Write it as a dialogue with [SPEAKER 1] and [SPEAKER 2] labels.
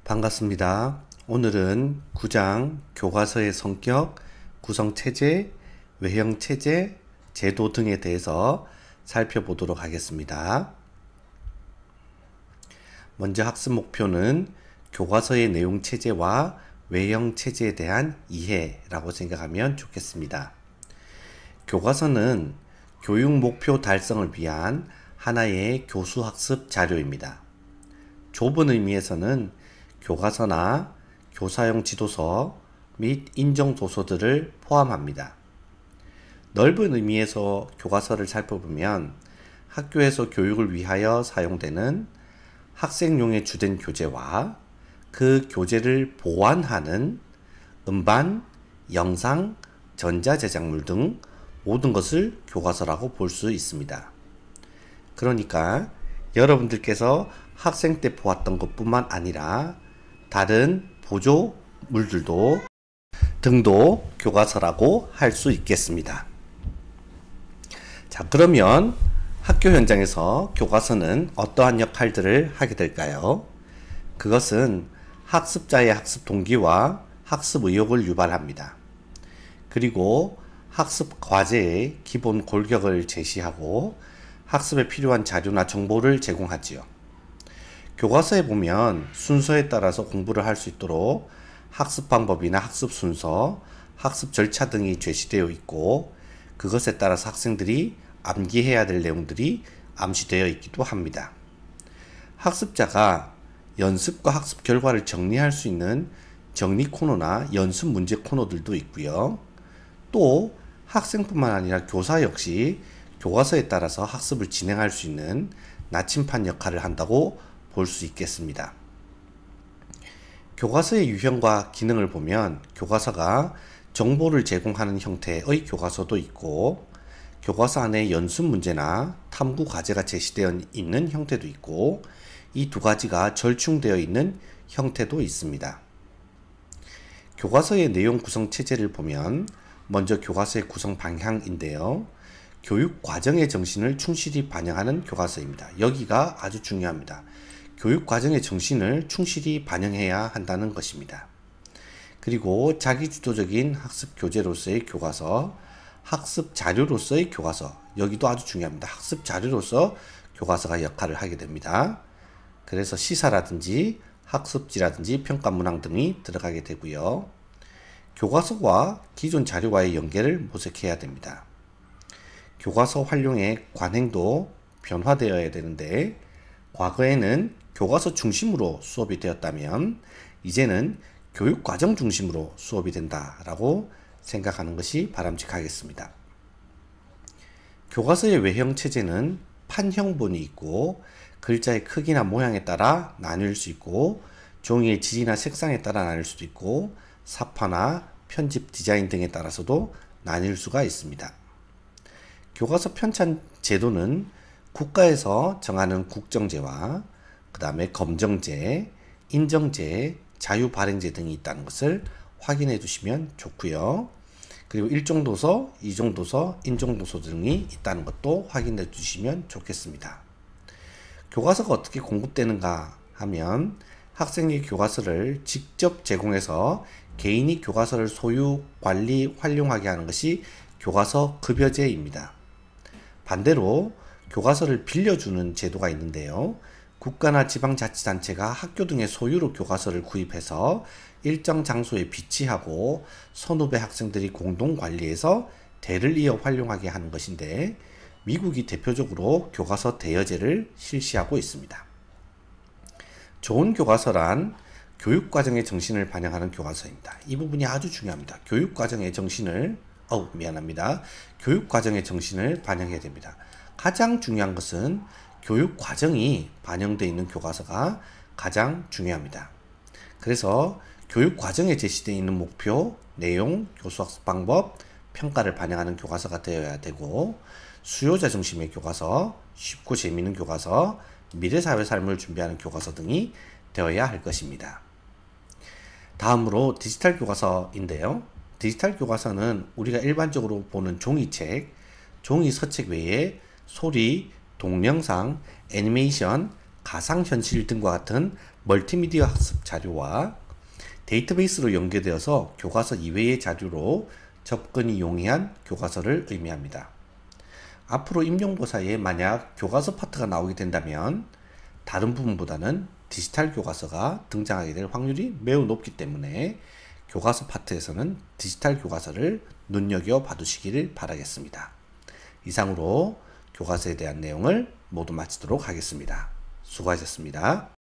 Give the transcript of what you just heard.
[SPEAKER 1] 반갑습니다. 오늘은 9장 교과서의 성격, 구성체제, 외형체제, 제도 등에 대해서 살펴보도록 하겠습니다. 먼저 학습 목표는 교과서의 내용체제와 외형체제에 대한 이해라고 생각하면 좋겠습니다. 교과서는 교육 목표 달성을 위한 하나의 교수학습 자료입니다. 좁은 의미에서는 교과서나 교사용 지도서 및 인정도서들을 포함합니다. 넓은 의미에서 교과서를 살펴보면 학교에서 교육을 위하여 사용되는 학생용의 주된 교재와 그 교재를 보완하는 음반, 영상, 전자제작물 등 모든 것을 교과서라고 볼 수 있습니다. 그러니까 여러분들께서 학생 때 보았던 것뿐만 아니라 다른 보조물들도 등도 교과서라고 할 수 있겠습니다. 자, 그러면 학교 현장에서 교과서는 어떠한 역할들을 하게 될까요? 그것은 학습자의 학습 동기와 학습 의욕을 유발합니다. 그리고 학습 과제의 기본 골격을 제시하고 학습에 필요한 자료나 정보를 제공하지요. 교과서에 보면 순서에 따라서 공부를 할 수 있도록 학습 방법이나 학습 순서, 학습 절차 등이 제시되어 있고 그것에 따라서 학생들이 암기해야 될 내용들이 암시되어 있기도 합니다. 학습자가 연습과 학습 결과를 정리할 수 있는 정리 코너나 연습 문제 코너들도 있고요. 또 학생뿐만 아니라 교사 역시 교과서에 따라서 학습을 진행할 수 있는 나침판 역할을 한다고 볼 수 있겠습니다. 교과서의 유형과 기능을 보면 교과서가 정보를 제공하는 형태의 교과서도 있고 교과서 안에 연습 문제나 탐구 과제가 제시되어 있는 형태도 있고 이 두 가지가 절충되어 있는 형태도 있습니다. 교과서의 내용 구성 체제를 보면 먼저 교과서의 구성 방향인데요. 교육 과정의 정신을 충실히 반영하는 교과서입니다. 여기가 아주 중요합니다. 교육 과정의 정신을 충실히 반영해야 한다는 것입니다. 그리고 자기주도적인 학습 교재로서의 교과서, 학습 자료로서의 교과서, 여기도 아주 중요합니다. 학습 자료로서 교과서가 역할을 하게 됩니다. 그래서 시사라든지 학습지라든지 평가문항 등이 들어가게 되고요. 교과서와 기존 자료와의 연계를 모색해야 됩니다. 교과서 활용의 관행도 변화되어야 되는데 과거에는 교과서 중심으로 수업이 되었다면 이제는 교육과정 중심으로 수업이 된다라고 생각하는 것이 바람직하겠습니다. 교과서의 외형 체제는 판형본이 있고 글자의 크기나 모양에 따라 나뉠 수 있고 종이의 질이나 색상에 따라 나뉠 수도 있고 사파나 편집 디자인 등에 따라서도 나뉠 수가 있습니다. 교과서 편찬 제도는 국가에서 정하는 국정제와 그 다음에 검정제, 인정제, 자유발행제 등이 있다는 것을 확인해 주시면 좋고요. 그리고 1종도서, 2종도서, 인종도서 등이 있다는 것도 확인해 주시면 좋겠습니다. 교과서가 어떻게 공급되는가 하면 학생이 교과서를 직접 제공해서 개인이 교과서를 소유, 관리, 활용하게 하는 것이 교과서 급여제입니다. 반대로 교과서를 빌려주는 제도가 있는데요. 국가나 지방자치단체가 학교 등의 소유로 교과서를 구입해서 일정 장소에 비치하고 선후배 학생들이 공동 관리해서 대를 이어 활용하게 하는 것인데 미국이 대표적으로 교과서 대여제를 실시하고 있습니다. 좋은 교과서란 교육과정의 정신을 반영하는 교과서입니다. 이 부분이 아주 중요합니다. 교육과정의 정신을 교육과정의 정신을 반영해야 됩니다. 가장 중요한 것은 교육과정이 반영되어 있는 교과서가 가장 중요합니다. 그래서 교육과정에 제시되어 있는 목표, 내용, 교수학습 방법, 평가를 반영하는 교과서가 되어야 되고 수요자 중심의 교과서, 쉽고 재미있는 교과서, 미래사회 삶을 준비하는 교과서 등이 되어야 할 것입니다. 다음으로 디지털 교과서인데요. 디지털 교과서는 우리가 일반적으로 보는 종이책, 종이 서책 외에 소리, 동영상, 애니메이션, 가상현실 등과 같은 멀티미디어 학습 자료와 데이터베이스로 연계되어서 교과서 이외의 자료로 접근이 용이한 교과서를 의미합니다. 앞으로 임용고사에 만약 교과서 파트가 나오게 된다면 다른 부분보다는 디지털 교과서가 등장하게 될 확률이 매우 높기 때문에 교과서 파트에서는 디지털 교과서를 눈여겨 봐두시기를 바라겠습니다. 이상으로 교과서에 대한 내용을 모두 마치도록 하겠습니다. 수고하셨습니다.